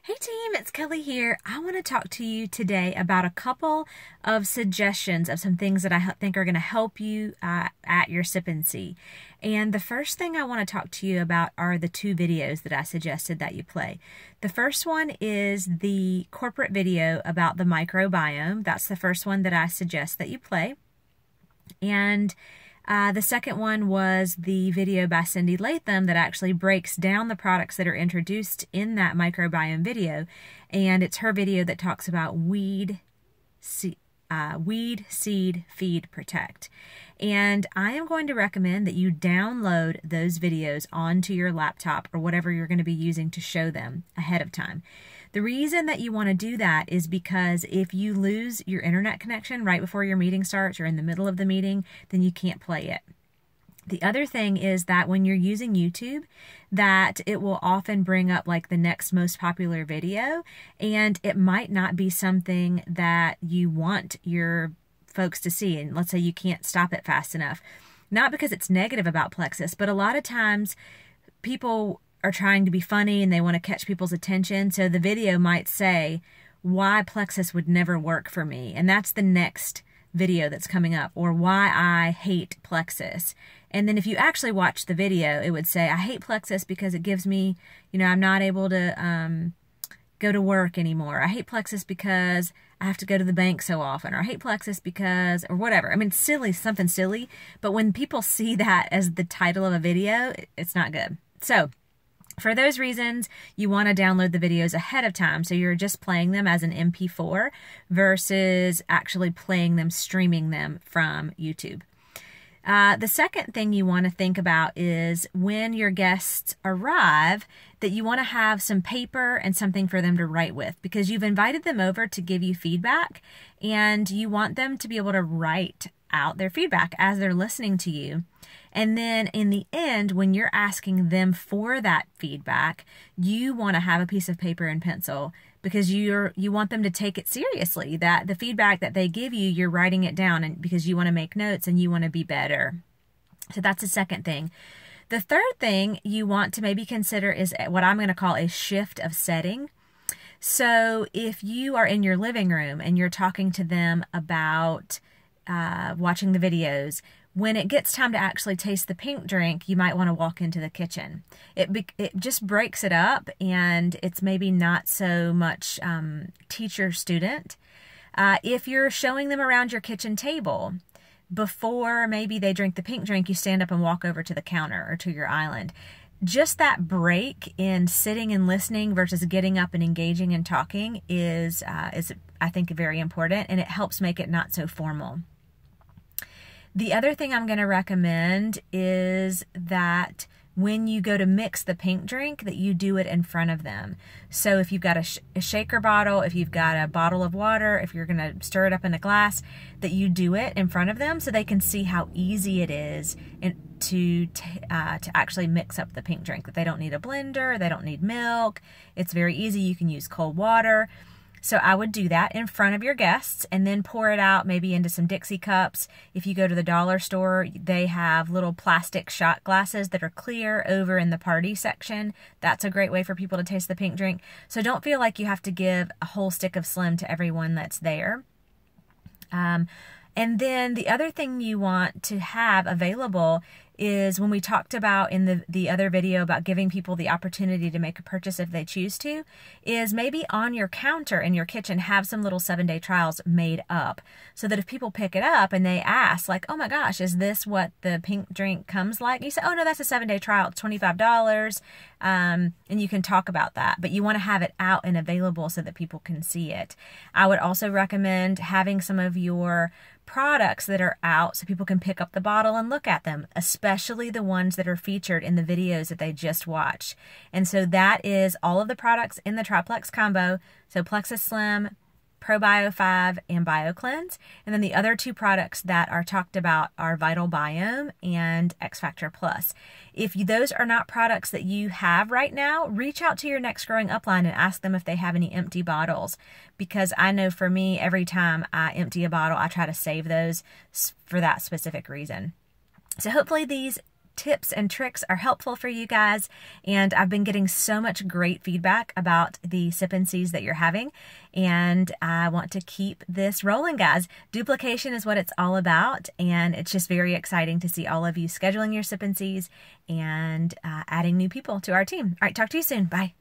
Hey team, it's Kelly here. I want to talk to you today about a couple of suggestions of some things that I think are going to help you at your Sip and See. And the first thing I want to talk to you about are the two videos that I suggested that you play. The first one is the corporate video about the microbiome. That's the first one that I suggest that you play. And the second one was the video by Cindy Latham that actually breaks down the products that are introduced in that microbiome video. And it's her video that talks about weed, seed, feed, protect. And I am going to recommend that you download those videos onto your laptop or whatever you're going to be using to show them ahead of time. The reason that you want to do that is because if you lose your internet connection right before your meeting starts or in the middle of the meeting, then you can't play it. The other thing is that when you're using YouTube, that it will often bring up like the next most popular video, and it might not be something that you want your folks to see. And let's say you can't stop it fast enough. Not because it's negative about Plexus, but a lot of times people are trying to be funny and they want to catch people's attention. So the video might say why Plexus would never work for me. And that's the next video that's coming up, or why I hate Plexus. And then if you actually watch the video, it would say, I hate Plexus because it gives me, I'm not able to go to work anymore. I hate Plexus because I have to go to the bank so often. Or I hate Plexus because, or whatever. I mean, silly, something silly. But when people see that as the title of a video, it's not good. So for those reasons, you want to download the videos ahead of time so you're just playing them as an MP4 versus actually playing them, streaming them from YouTube. The second thing you want to think about is when your guests arrive, that you want to have some paper and something for them to write with, because you've invited them over to give you feedback and you want them to be able to write out their feedback as they're listening to you. And then in the end, when you're asking them for that feedback, you want to have a piece of paper and pencil because you want them to take it seriously, that the feedback that they give you, you're writing it down, and because you want to make notes and you want to be better. So that's the second thing. The third thing you want to maybe consider is what I'm going to call a shift of setting. So if you are in your living room and you're talking to them about watching the videos, when it gets time to actually taste the pink drink, you might want to walk into the kitchen. It just breaks it up, and it's maybe not so much teacher-student. If you're showing them around your kitchen table, before maybe they drink the pink drink, you stand up and walk over to the counter or to your island. Just that break in sitting and listening versus getting up and engaging and talking is I think, very important, and it helps make it not so formal. The other thing I'm going to recommend is that when you go to mix the pink drink, that you do it in front of them. So if you've got a shaker bottle, if you've got a bottle of water, if you're going to stir it up in a glass, that you do it in front of them so they can see how easy it is to actually mix up the pink drink. That they don't need a blender, they don't need milk. It's very easy. You can use cold water. So I would do that in front of your guests and then pour it out maybe into some Dixie cups. If you go to the dollar store, they have little plastic shot glasses that are clear over in the party section. That's a great way for people to taste the pink drink. So don't feel like you have to give a whole stick of Slim to everyone that's there. And then the other thing you want to have available is when we talked about in the other video about giving people the opportunity to make a purchase if they choose to, is maybe on your counter in your kitchen have some little 7-day trials made up so that if people pick it up and they ask like, oh my gosh, is this what the pink drink comes like? And you say, oh no, that's a 7-day trial. It's $25. And you can talk about that, but you want to have it out and available so that people can see it. I would also recommend having some of your products that are out so people can pick up the bottle and look at them, especially the ones that are featured in the videos that they just watched. And so that is all of the products in the Triplex combo. So Plexus Slim, ProBio 5, and BioCleanse. And then the other two products that are talked about are Vital Biome and X Factor Plus. If those are not products that you have right now, reach out to your Next Growing Upline and ask them if they have any empty bottles. Because I know for me, every time I empty a bottle, I try to save those for that specific reason. So hopefully these tips and tricks are helpful for you guys. And I've been getting so much great feedback about the Sip and Sees that you're having. And I want to keep this rolling, guys. Duplication is what it's all about. And it's just very exciting to see all of you scheduling your Sip and Sees and adding new people to our team. All right, talk to you soon. Bye.